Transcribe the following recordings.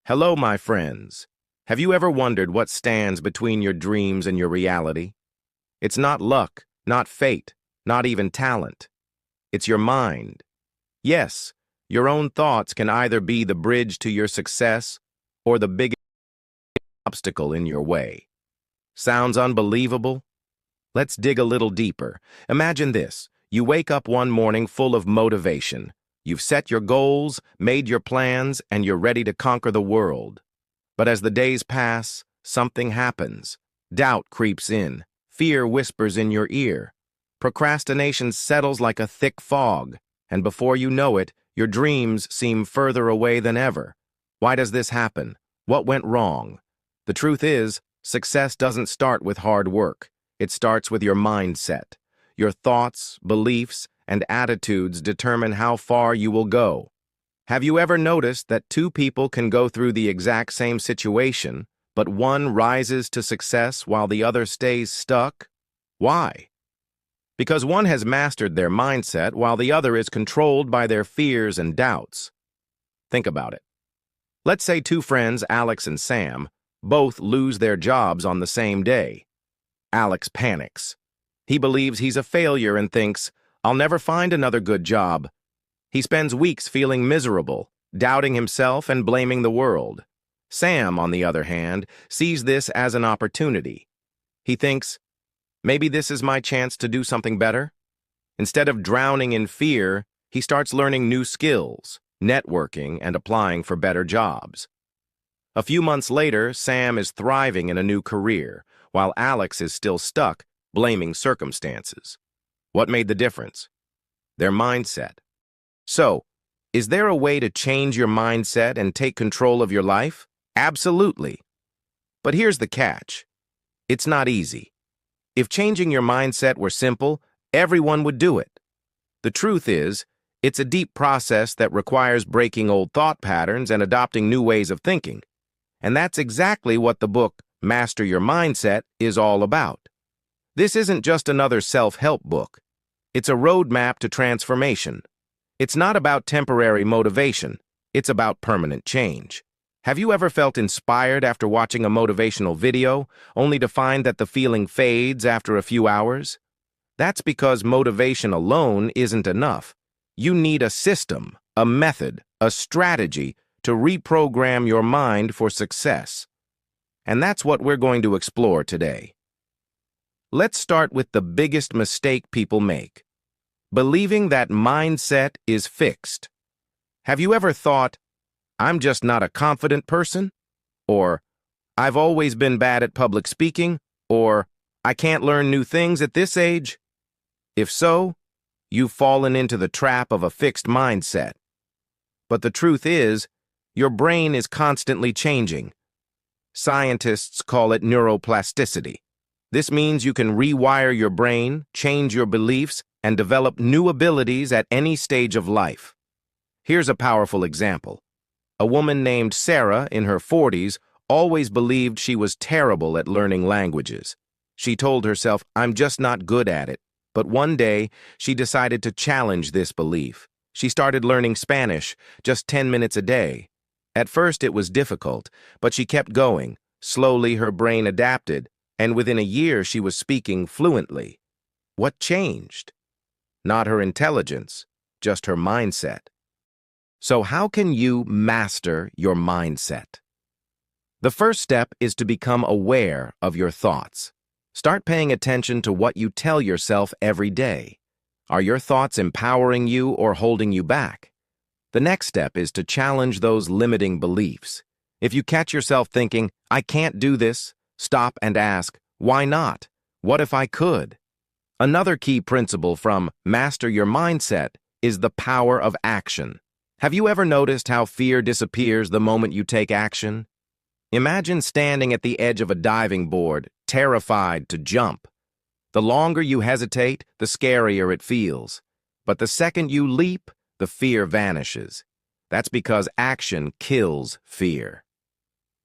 Hello, my friends. Have you ever wondered what stands between your dreams and your reality? It's not luck, not fate, not even talent. It's your mind. Yes, your own thoughts can either be the bridge to your success or the biggest obstacle in your way. Sounds unbelievable? Let's dig a little deeper. Imagine this. You wake up one morning full of motivation. You've set your goals, made your plans, and you're ready to conquer the world. But as the days pass, something happens. Doubt creeps in. Fear whispers in your ear. Procrastination settles like a thick fog, and before you know it, your dreams seem further away than ever. Why does this happen? What went wrong? The truth is, success doesn't start with hard work. It starts with your mindset. Your thoughts, beliefs, and attitudes determine how far you will go. Have you ever noticed that two people can go through the exact same situation, but one rises to success while the other stays stuck? Why? Because one has mastered their mindset while the other is controlled by their fears and doubts. Think about it. Let's say two friends, Alex and Sam, both lose their jobs on the same day. Alex panics. He believes he's a failure and thinks, "I'll never find another good job." He spends weeks feeling miserable, doubting himself and blaming the world. Sam, on the other hand, sees this as an opportunity. He thinks, maybe this is my chance to do something better. Instead of drowning in fear, he starts learning new skills, networking, and applying for better jobs. A few months later, Sam is thriving in a new career, while Alex is still stuck, blaming circumstances. What made the difference? Their mindset. So, is there a way to change your mindset and take control of your life? Absolutely. But here's the catch. It's not easy. If changing your mindset were simple, everyone would do it. The truth is, it's a deep process that requires breaking old thought patterns and adopting new ways of thinking. And that's exactly what the book, Master Your Mindset, is all about. This isn't just another self-help book. It's a roadmap to transformation. It's not about temporary motivation. It's about permanent change. Have you ever felt inspired after watching a motivational video, only to find that the feeling fades after a few hours? That's because motivation alone isn't enough. You need a system, a method, a strategy to reprogram your mind for success. And that's what we're going to explore today. Let's start with the biggest mistake people make. Believing that mindset is fixed. Have you ever thought, "I'm just not a confident person"? Or, "I've always been bad at public speaking"? Or, "I can't learn new things at this age"? If so, you've fallen into the trap of a fixed mindset. But the truth is, your brain is constantly changing. Scientists call it neuroplasticity. This means you can rewire your brain, change your beliefs, and develop new abilities at any stage of life. Here's a powerful example. A woman named Sarah, in her 40s, always believed she was terrible at learning languages. She told herself, "I'm just not good at it." But one day, she decided to challenge this belief. She started learning Spanish, just 10 minutes a day. At first, it was difficult, but she kept going. Slowly, her brain adapted, and within a year, she was speaking fluently. What changed? Not her intelligence, just her mindset. So how can you master your mindset? The first step is to become aware of your thoughts. Start paying attention to what you tell yourself every day. Are your thoughts empowering you or holding you back? The next step is to challenge those limiting beliefs. If you catch yourself thinking, "I can't do this," stop and ask, "Why not? What if I could?" Another key principle from Master Your Mindset is the power of action. Have you ever noticed how fear disappears the moment you take action? Imagine standing at the edge of a diving board, terrified to jump. The longer you hesitate, the scarier it feels. But the second you leap, the fear vanishes. That's because action kills fear.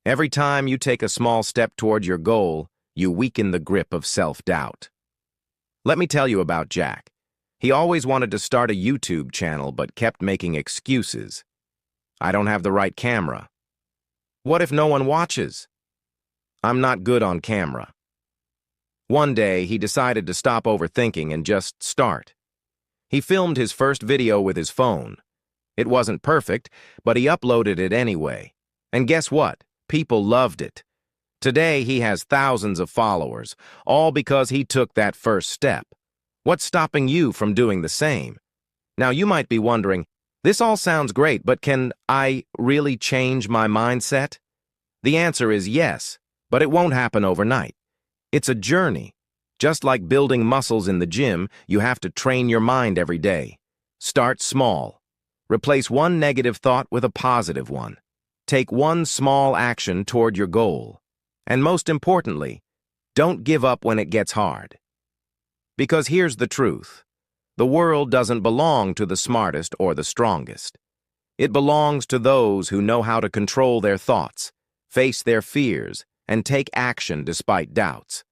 Every time you take a small step toward your goal, you weaken the grip of self-doubt. Let me tell you about Jack. He always wanted to start a YouTube channel but kept making excuses. "I don't have the right camera." What if no one watches? I'm not good on camera. One day, he decided to stop overthinking and just start. He filmed his first video with his phone. It wasn't perfect, but he uploaded it anyway. And guess what? People loved it. Today, he has thousands of followers, all because he took that first step. What's stopping you from doing the same? Now, you might be wondering, this all sounds great, but can I really change my mindset? The answer is yes, but it won't happen overnight. It's a journey. Just like building muscles in the gym, you have to train your mind every day. Start small. Replace one negative thought with a positive one. Take one small action toward your goal. And most importantly, don't give up when it gets hard. Because here's the truth. The world doesn't belong to the smartest or the strongest. It belongs to those who know how to control their thoughts, face their fears, and take action despite doubts.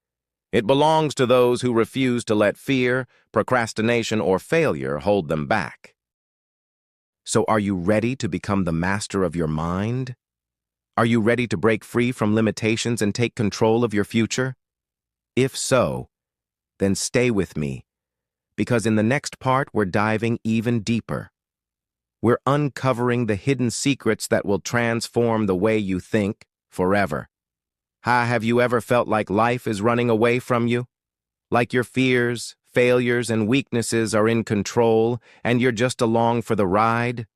It belongs to those who refuse to let fear, procrastination, or failure hold them back. So are you ready to become the master of your mind? Are you ready to break free from limitations and take control of your future? If so, then stay with me, because in the next part we're diving even deeper. We're uncovering the hidden secrets that will transform the way you think forever. Have you ever felt like life is running away from you? Like your fears, failures, and weaknesses are in control and you're just along for the ride?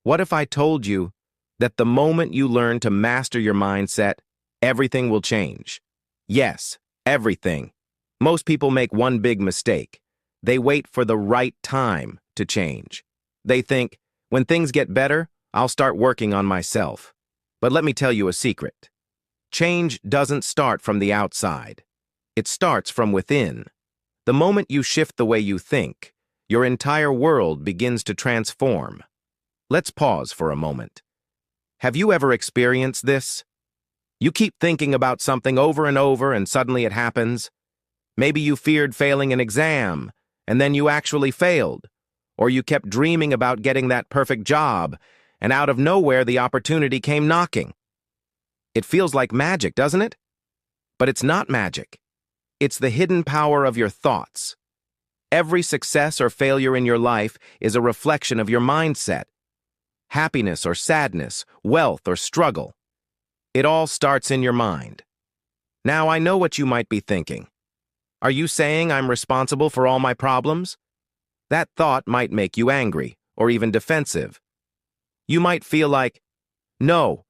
What if I told you that the moment you learn to master your mindset, everything will change? Yes, everything. Most people make one big mistake. They wait for the right time to change. They think, when things get better, I'll start working on myself. But let me tell you a secret. Change doesn't start from the outside. It starts from within. The moment you shift the way you think, your entire world begins to transform. Let's pause for a moment. Have you ever experienced this? You keep thinking about something over and over and suddenly it happens. Maybe you feared failing an exam, and then you actually failed. Or you kept dreaming about getting that perfect job, and out of nowhere the opportunity came knocking. It feels like magic, doesn't it? But it's not magic. It's the hidden power of your thoughts. Every success or failure in your life is a reflection of your mindset. Happiness or sadness, wealth or struggle. It all starts in your mind. Now, I know what you might be thinking. Are you saying I'm responsible for all my problems? That thought might make you angry or even defensive. You might feel like, no,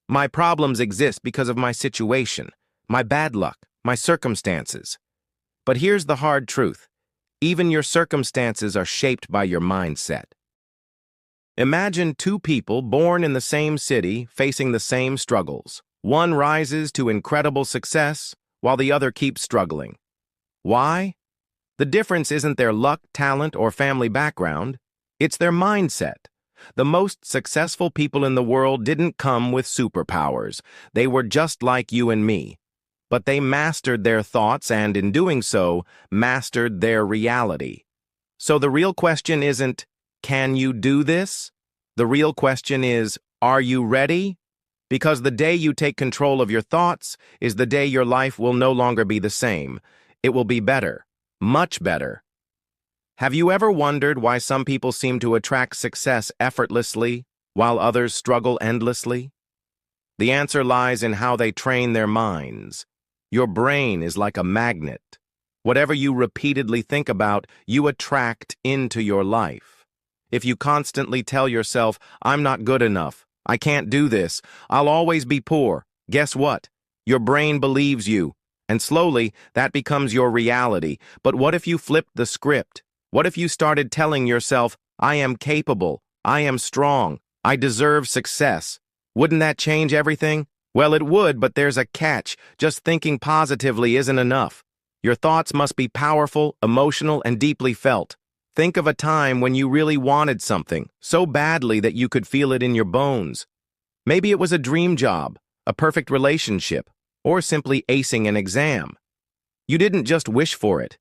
my problems exist because of my situation, my bad luck, my circumstances. But here's the hard truth. Even your circumstances are shaped by your mindset. Imagine two people born in the same city facing the same struggles. One rises to incredible success while the other keeps struggling. Why? The difference isn't their luck, talent, or family background. It's their mindset. The most successful people in the world didn't come with superpowers. They were just like you and me. But they mastered their thoughts and, in doing so, mastered their reality. So the real question isn't, can you do this? The real question is, are you ready? Because the day you take control of your thoughts is the day your life will no longer be the same. It will be better, much better. Have you ever wondered why some people seem to attract success effortlessly while others struggle endlessly? The answer lies in how they train their minds. Your brain is like a magnet. Whatever you repeatedly think about, you attract into your life. If you constantly tell yourself, I'm not good enough, I can't do this, I'll always be poor, guess what? Your brain believes you, and slowly that becomes your reality. But what if you flipped the script? What if you started telling yourself, I am capable, I am strong, I deserve success? Wouldn't that change everything? Well, it would, but there's a catch. Just thinking positively isn't enough. Your thoughts must be powerful, emotional, and deeply felt. Think of a time when you really wanted something, so badly that you could feel it in your bones. Maybe it was a dream job, a perfect relationship, or simply acing an exam. You didn't just wish for it.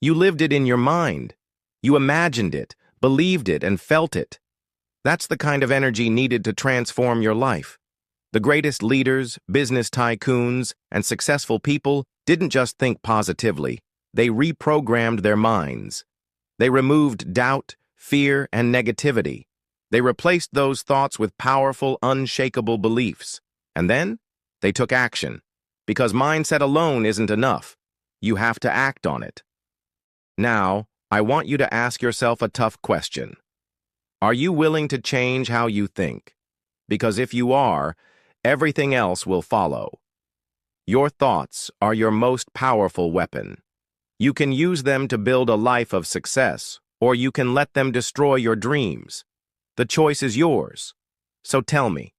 You lived it in your mind. You imagined it, believed it, and felt it. That's the kind of energy needed to transform your life. The greatest leaders, business tycoons, and successful people didn't just think positively. They reprogrammed their minds. They removed doubt, fear, and negativity. They replaced those thoughts with powerful, unshakable beliefs. And then they took action. Because mindset alone isn't enough. You have to act on it. Now, I want you to ask yourself a tough question. Are you willing to change how you think? Because if you are, everything else will follow. Your thoughts are your most powerful weapon. You can use them to build a life of success, or you can let them destroy your dreams. The choice is yours. So tell me,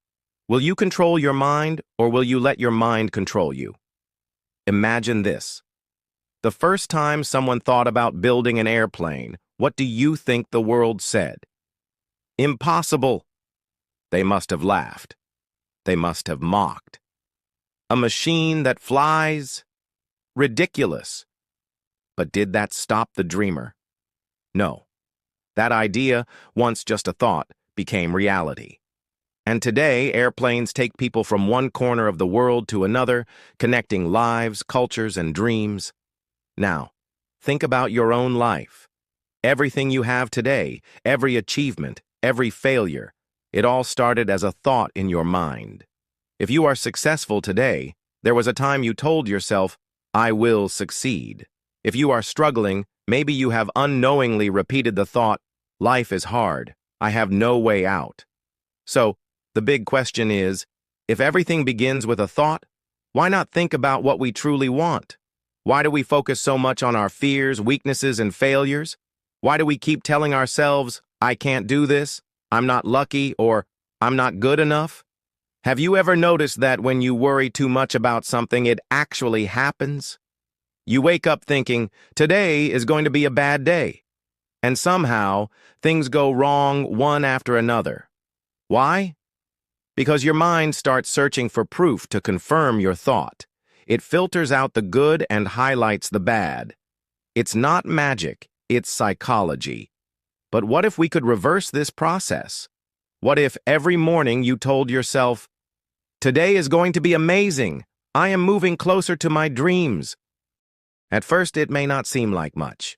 will you control your mind, or will you let your mind control you? Imagine this. The first time someone thought about building an airplane, what do you think the world said? Impossible. They must have laughed. They must have mocked. A machine that flies? Ridiculous. But did that stop the dreamer? No. That idea, once just a thought, became reality. And today, airplanes take people from one corner of the world to another, connecting lives, cultures, and dreams. Now, think about your own life. Everything you have today, every achievement, every failure, it all started as a thought in your mind. If you are successful today, there was a time you told yourself, I will succeed. If you are struggling, maybe you have unknowingly repeated the thought, life is hard, I have no way out. So, the big question is, if everything begins with a thought, why not think about what we truly want? Why do we focus so much on our fears, weaknesses, and failures? Why do we keep telling ourselves, I can't do this, I'm not lucky, or I'm not good enough? Have you ever noticed that when you worry too much about something, it actually happens? You wake up thinking, today is going to be a bad day. And somehow, things go wrong one after another. Why? Because your mind starts searching for proof to confirm your thought. It filters out the good and highlights the bad. It's not magic, it's psychology. But what if we could reverse this process? What if every morning you told yourself, today is going to be amazing, I am moving closer to my dreams? At first, it may not seem like much.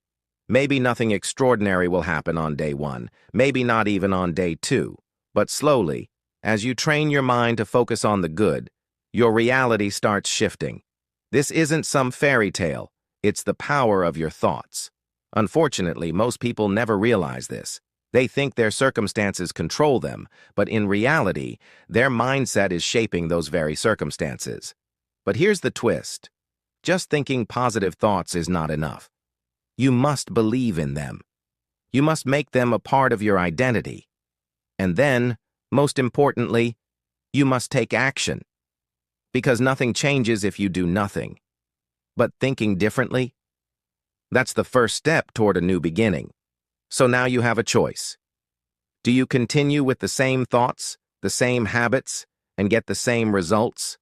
Maybe nothing extraordinary will happen on day 1, maybe not even on day 2. But slowly, as you train your mind to focus on the good, your reality starts shifting. This isn't some fairy tale, it's the power of your thoughts. Unfortunately, most people never realize this. They think their circumstances control them, but in reality, their mindset is shaping those very circumstances. But here's the twist. Just thinking positive thoughts is not enough. You must believe in them. You must make them a part of your identity. And then, most importantly, you must take action. Because nothing changes if you do nothing. But thinking differently? That's the first step toward a new beginning. So now you have a choice. Do you continue with the same thoughts, the same habits, and get the same results?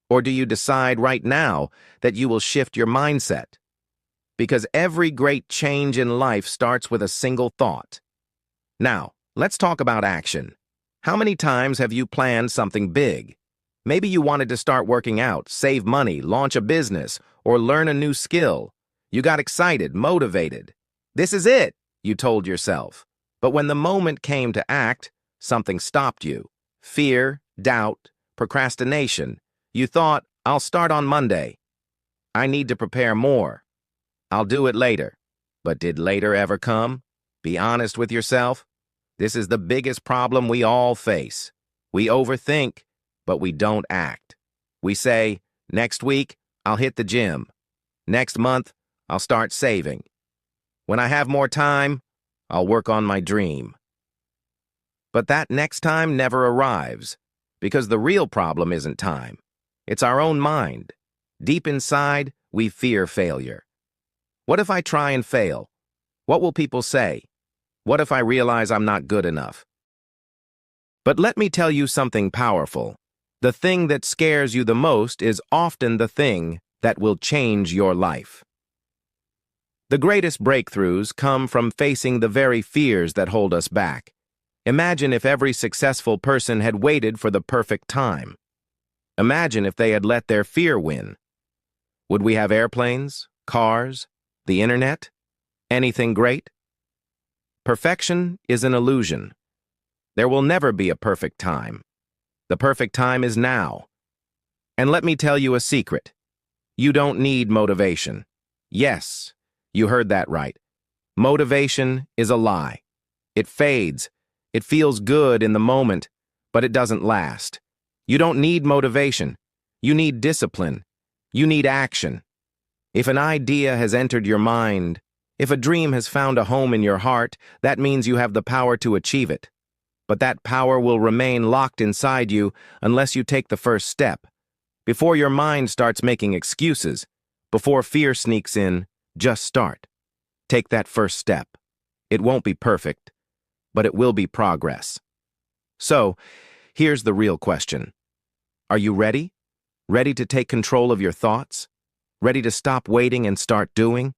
Or do you decide right now that you will shift your mindset? Because every great change in life starts with a single thought. Now, let's talk about action. How many times have you planned something big? Maybe you wanted to start working out, save money, launch a business, or learn a new skill. You got excited, motivated. This is it, you told yourself. But when the moment came to act, something stopped you. Fear, doubt, procrastination. You thought, I'll start on Monday. I need to prepare more. I'll do it later. But did later ever come? Be honest with yourself. This is the biggest problem we all face. We overthink, but we don't act. We say, next week, I'll hit the gym. Next month, I'll start saving. When I have more time, I'll work on my dream. But that next time never arrives, because the real problem isn't time. It's our own mind. Deep inside, we fear failure. What if I try and fail? What will people say? What if I realize I'm not good enough? But let me tell you something powerful. The thing that scares you the most is often the thing that will change your life. The greatest breakthroughs come from facing the very fears that hold us back. Imagine if every successful person had waited for the perfect time. Imagine if they had let their fear win. Would we have airplanes, cars, the internet, anything great? Perfection is an illusion. There will never be a perfect time. The perfect time is now. And let me tell you a secret. You don't need motivation. Yes, you heard that right. Motivation is a lie. It fades. It feels good in the moment, but it doesn't last. You don't need motivation. You need discipline. You need action. If an idea has entered your mind, if a dream has found a home in your heart, that means you have the power to achieve it. But that power will remain locked inside you unless you take the first step. Before your mind starts making excuses, before fear sneaks in, just start. Take that first step. It won't be perfect, but it will be progress. So, here's the real question. Are you ready? Ready to take control of your thoughts? Ready to stop waiting and start doing?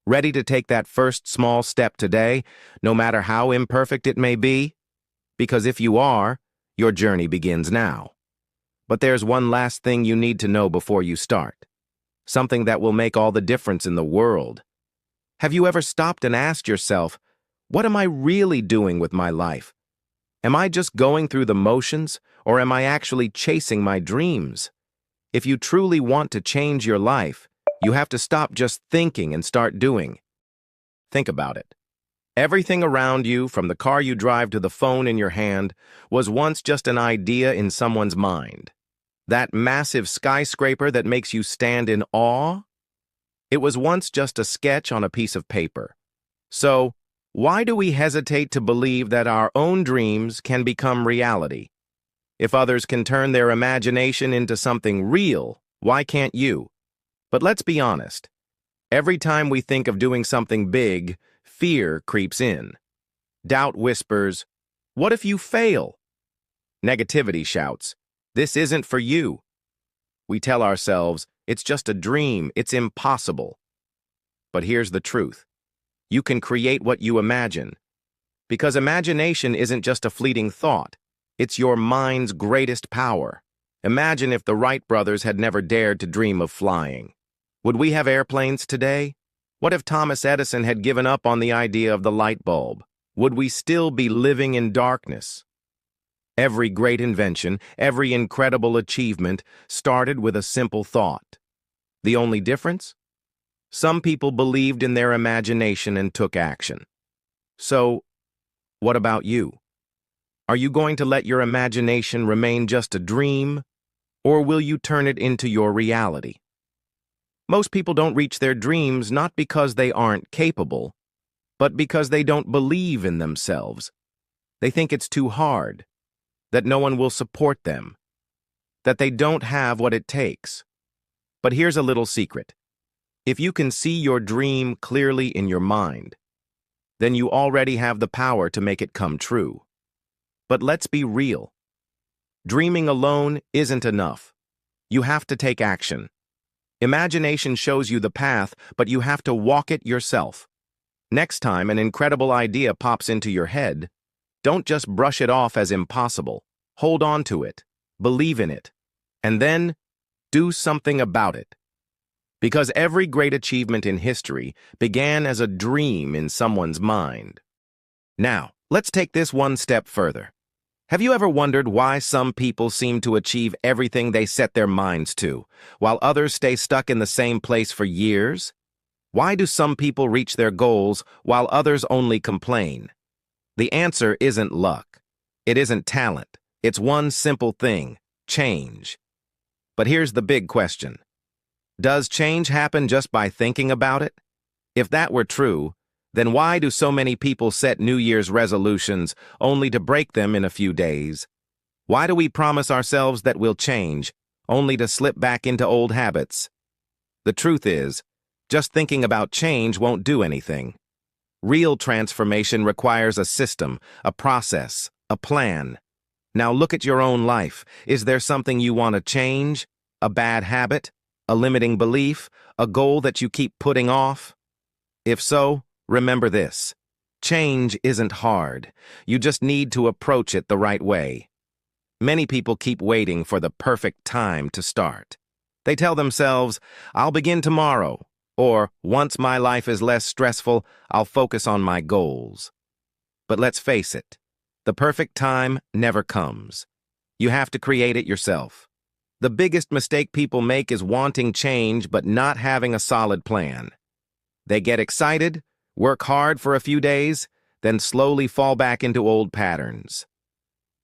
Ready to take that first small step today, no matter how imperfect it may be? Because if you are, your journey begins now. But there's one last thing you need to know before you start. Something that will make all the difference in the world. Have you ever stopped and asked yourself, what am I really doing with my life? Am I just going through the motions, or am I actually chasing my dreams? If you truly want to change your life, you have to stop just thinking and start doing. Think about it. Everything around you, from the car you drive to the phone in your hand, was once just an idea in someone's mind. That massive skyscraper that makes you stand in awe? It was once just a sketch on a piece of paper. So, why do we hesitate to believe that our own dreams can become reality? If others can turn their imagination into something real, why can't you? But let's be honest. Every time we think of doing something big, fear creeps in. Doubt whispers, "What if you fail?" Negativity shouts, "This isn't for you." We tell ourselves, "It's just a dream, it's impossible." But here's the truth. You can create what you imagine. Because imagination isn't just a fleeting thought. It's your mind's greatest power. Imagine if the Wright brothers had never dared to dream of flying. Would we have airplanes today? What if Thomas Edison had given up on the idea of the light bulb? Would we still be living in darkness? Every great invention, every incredible achievement started with a simple thought. The only difference? Some people believed in their imagination and took action. So, what about you? Are you going to let your imagination remain just a dream, or will you turn it into your reality? Most people don't reach their dreams not because they aren't capable, but because they don't believe in themselves. They think it's too hard, that no one will support them, that they don't have what it takes. But here's a little secret. If you can see your dream clearly in your mind, then you already have the power to make it come true. But let's be real. Dreaming alone isn't enough. You have to take action. Imagination shows you the path, but you have to walk it yourself. Next time an incredible idea pops into your head, don't just brush it off as impossible. Hold on to it, believe in it, and then do something about it. Because every great achievement in history began as a dream in someone's mind. Now, let's take this one step further. Have you ever wondered why some people seem to achieve everything they set their minds to, while others stay stuck in the same place for years? Why do some people reach their goals while others only complain? The answer isn't luck. It isn't talent. It's one simple thing: change. But here's the big question. Does change happen just by thinking about it? If that were true, then why do so many people set New Year's resolutions only to break them in a few days? Why do we promise ourselves that we'll change, only to slip back into old habits? The truth is, just thinking about change won't do anything. Real transformation requires a system, a process, a plan. Now look at your own life. Is there something you want to change? A bad habit? A limiting belief? A goal that you keep putting off? If so, remember this. Change isn't hard. You just need to approach it the right way. Many people keep waiting for the perfect time to start. They tell themselves, I'll begin tomorrow, or once my life is less stressful, I'll focus on my goals. But let's face it, the perfect time never comes. You have to create it yourself. The biggest mistake people make is wanting change but not having a solid plan. They get excited, work hard for a few days, then slowly fall back into old patterns.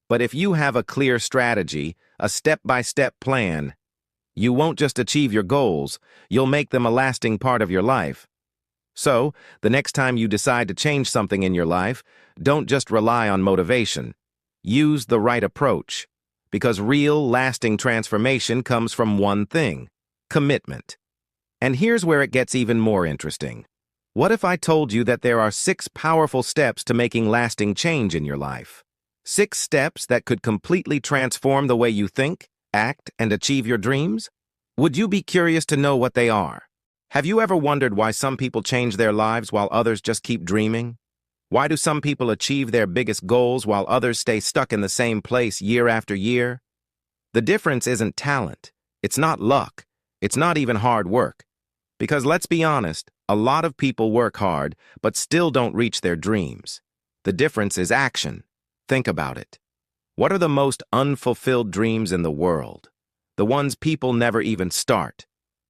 But if you have a clear strategy, a step-by-step plan, you won't just achieve your goals, you'll make them a lasting part of your life. So, the next time you decide to change something in your life, don't just rely on motivation. Use the right approach, because real, lasting transformation comes from one thing: commitment. And here's where it gets even more interesting. What if I told you that there are 6 powerful steps to making lasting change in your life? 6 steps that could completely transform the way you think, act, and achieve your dreams? Would you be curious to know what they are? Have you ever wondered why some people change their lives while others just keep dreaming? Why do some people achieve their biggest goals while others stay stuck in the same place year after year? The difference isn't talent. It's not luck. It's not even hard work. Because let's be honest, a lot of people work hard but still don't reach their dreams. The difference is action. Think about it. What are the most unfulfilled dreams in the world? The ones people never even start.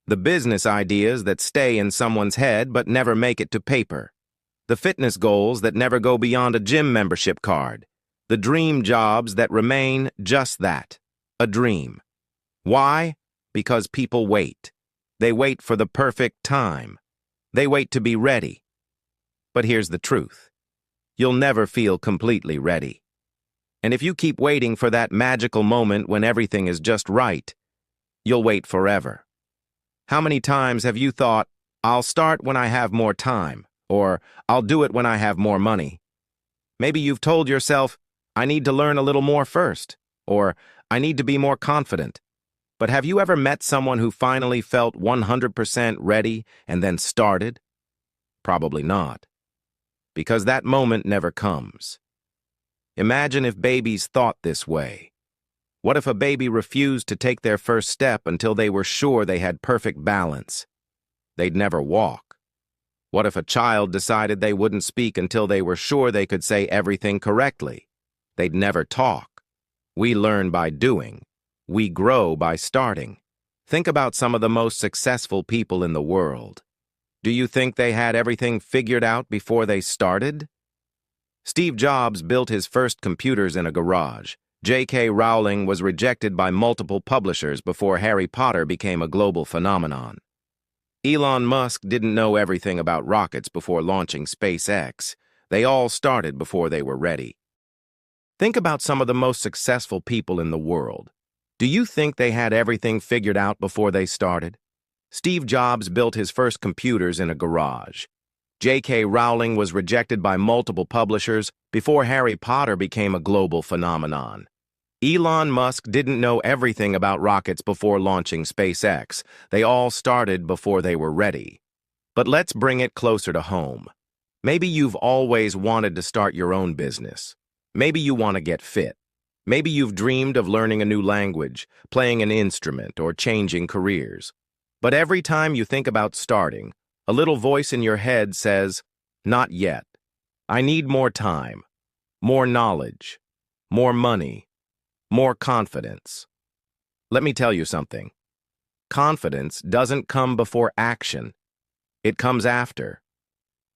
The business ideas that stay in someone's head but never make it to paper. The fitness goals that never go beyond a gym membership card. The dream jobs that remain just that, a dream. Why? Because people wait. They wait for the perfect time. They wait to be ready. But here's the truth. You'll never feel completely ready. And if you keep waiting for that magical moment when everything is just right, you'll wait forever. How many times have you thought, I'll start when I have more time, or I'll do it when I have more money? Maybe you've told yourself, I need to learn a little more first, or I need to be more confident. But have you ever met someone who finally felt 100% ready and then started? Probably not. Because that moment never comes. Imagine if babies thought this way. What if a baby refused to take their first step until they were sure they had perfect balance? They'd never walk. What if a child decided they wouldn't speak until they were sure they could say everything correctly? They'd never talk. We learn by doing. We grow by starting. Think about some of the most successful people in the world. Do you think they had everything figured out before they started? Steve Jobs built his first computers in a garage. J.K. Rowling was rejected by multiple publishers before Harry Potter became a global phenomenon. Elon Musk didn't know everything about rockets before launching SpaceX. They all started before they were ready. Think about some of the most successful people in the world. Do you think they had everything figured out before they started? Steve Jobs built his first computers in a garage. J.K. Rowling was rejected by multiple publishers before Harry Potter became a global phenomenon. Elon Musk didn't know everything about rockets before launching SpaceX. They all started before they were ready. But let's bring it closer to home. Maybe you've always wanted to start your own business. Maybe you want to get fit. Maybe you've dreamed of learning a new language, playing an instrument, or changing careers. But every time you think about starting, a little voice in your head says, not yet. I need more time, more knowledge, more money, more confidence. Let me tell you something. Confidence doesn't come before action. It comes after.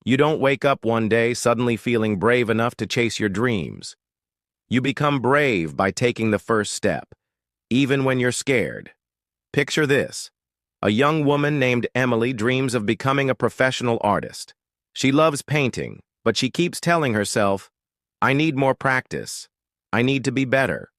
You don't wake up one day suddenly feeling brave enough to chase your dreams. You become brave by taking the first step, even when you're scared. Picture this. A young woman named Emily dreams of becoming a professional artist. She loves painting, but she keeps telling herself, I need more practice. I need to be better.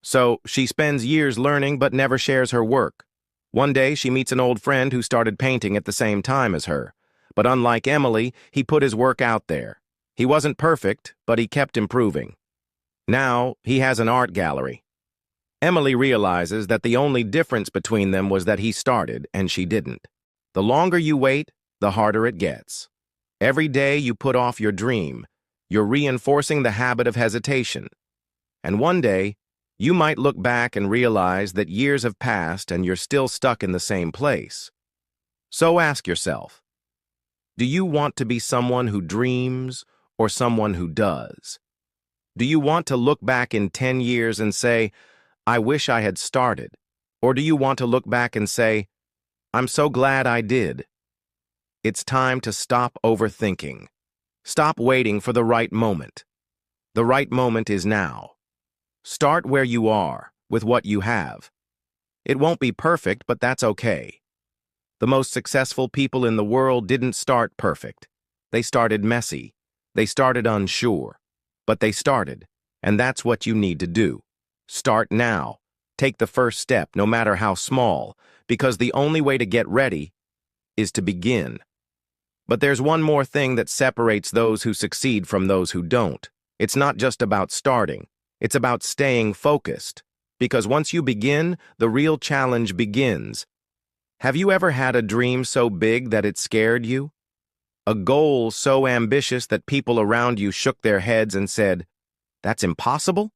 So she spends years learning but never shares her work. One day she meets an old friend who started painting at the same time as her. But unlike Emily, he put his work out there. He wasn't perfect, but he kept improving. Now he has an art gallery. Emily realizes that the only difference between them was that he started and she didn't. The longer you wait, the harder it gets. Every day you put off your dream, you're reinforcing the habit of hesitation. And one day, You might look back and realize that years have passed and you're still stuck in the same place. So ask yourself, do you want to be someone who dreams or someone who does? Do you want to look back in 10 years and say, I wish I had started? Or do you want to look back and say, I'm so glad I did? It's time to stop overthinking. Stop waiting for the right moment. The right moment is now. Start where you are, with what you have. It won't be perfect, but that's okay. The most successful people in the world didn't start perfect. They started messy. They started unsure. But they started, and that's what you need to do. Start now. Take the first step, no matter how small, because the only way to get ready is to begin. But there's one more thing that separates those who succeed from those who don't. It's not just about starting. It's about staying focused. Because once you begin, the real challenge begins. Have you ever had a dream so big that it scared you? A goal so ambitious that people around you shook their heads and said, "That's impossible?"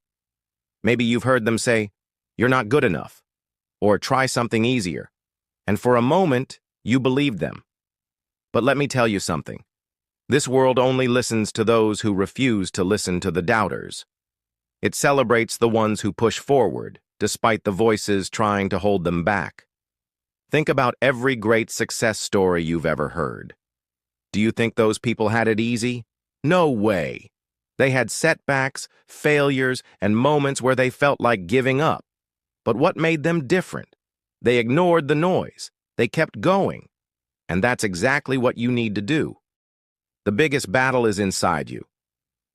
Maybe you've heard them say, "You're not good enough," or "Try something easier." And for a moment, you believed them. But let me tell you something. This world only listens to those who refuse to listen to the doubters. It celebrates the ones who push forward, despite the voices trying to hold them back. Think about every great success story you've ever heard. Do you think those people had it easy? No way. They had setbacks, failures, and moments where they felt like giving up. But what made them different? They ignored the noise. They kept going. And that's exactly what you need to do. The biggest battle is inside you.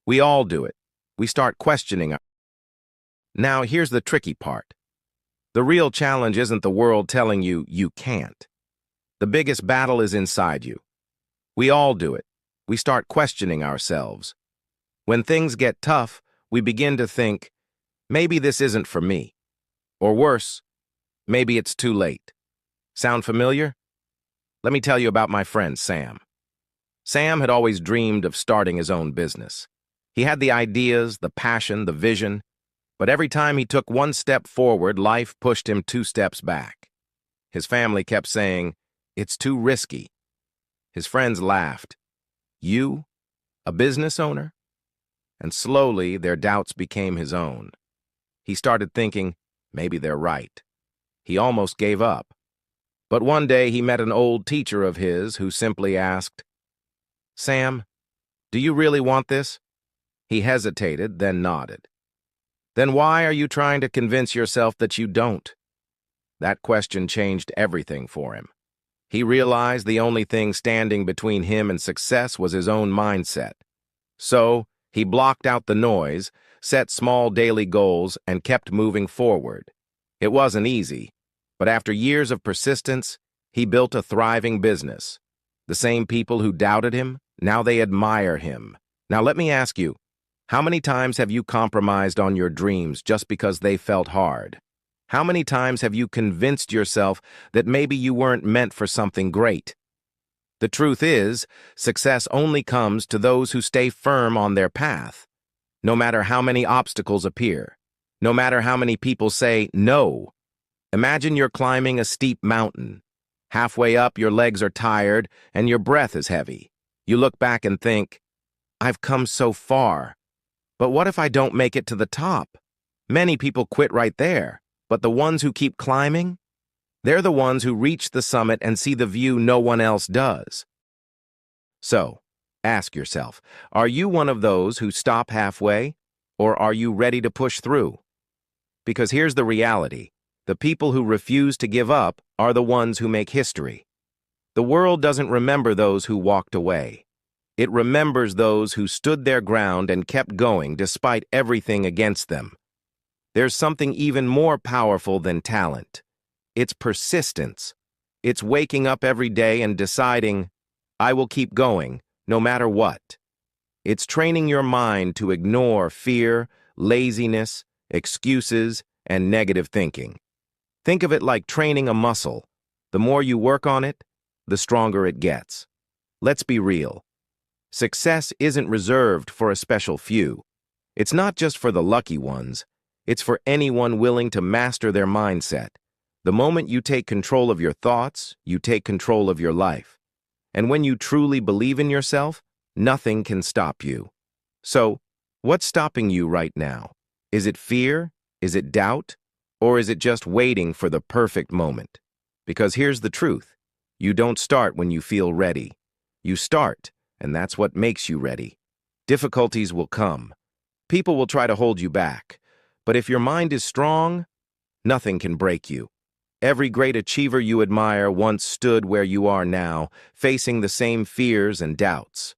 We all do it. We start questioning. Now, here's the tricky part. The real challenge isn't the world telling you you can't. The biggest battle is inside you. We all do it. We start questioning ourselves. When things get tough, we begin to think, maybe this isn't for me. Or worse, maybe it's too late. Sound familiar? Let me tell you about my friend Sam. Sam had always dreamed of starting his own business. He had the ideas, the passion, the vision, but every time he took one step forward, life pushed him 2 steps back. His family kept saying, "It's too risky." His friends laughed. "You? A business owner?" And slowly, their doubts became his own. He started thinking, maybe they're right. He almost gave up. But one day he met an old teacher of his who simply asked, "Sam, do you really want this?" He hesitated, then nodded. "Then why are you trying to convince yourself that you don't?" That question changed everything for him. He realized the only thing standing between him and success was his own mindset. So, he blocked out the noise, set small daily goals, and kept moving forward. It wasn't easy, but after years of persistence, he built a thriving business. The same people who doubted him, now they admire him. Now let me ask you, how many times have you compromised on your dreams just because they felt hard? How many times have you convinced yourself that maybe you weren't meant for something great? The truth is, success only comes to those who stay firm on their path. No matter how many obstacles appear, no matter how many people say no. Imagine you're climbing a steep mountain. Halfway up, your legs are tired and your breath is heavy. You look back and think, "I've come so far. But what if I don't make it to the top?" Many people quit right there, but the ones who keep climbing, they're the ones who reach the summit and see the view no one else does. So, ask yourself, are you one of those who stop halfway, or are you ready to push through? Because here's the reality. The people who refuse to give up are the ones who make history. The world doesn't remember those who walked away. It remembers those who stood their ground and kept going despite everything against them. There's something even more powerful than talent. It's persistence. It's waking up every day and deciding, "I will keep going, no matter what." It's training your mind to ignore fear, laziness, excuses, and negative thinking. Think of it like training a muscle. The more you work on it, the stronger it gets. Let's be real. Success isn't reserved for a special few. It's not just for the lucky ones. It's for anyone willing to master their mindset. The moment you take control of your thoughts, you take control of your life. And when you truly believe in yourself, nothing can stop you. So, what's stopping you right now? Is it fear? Is it doubt? Or is it just waiting for the perfect moment? Because here's the truth. You don't start when you feel ready. You start, and that's what makes you ready. Difficulties will come. People will try to hold you back. But if your mind is strong, nothing can break you. Every great achiever you admire once stood where you are now, facing the same fears and doubts.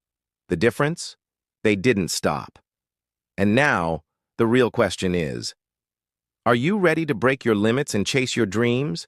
The difference? They didn't stop. And now, the real question is, are you ready to break your limits and chase your dreams?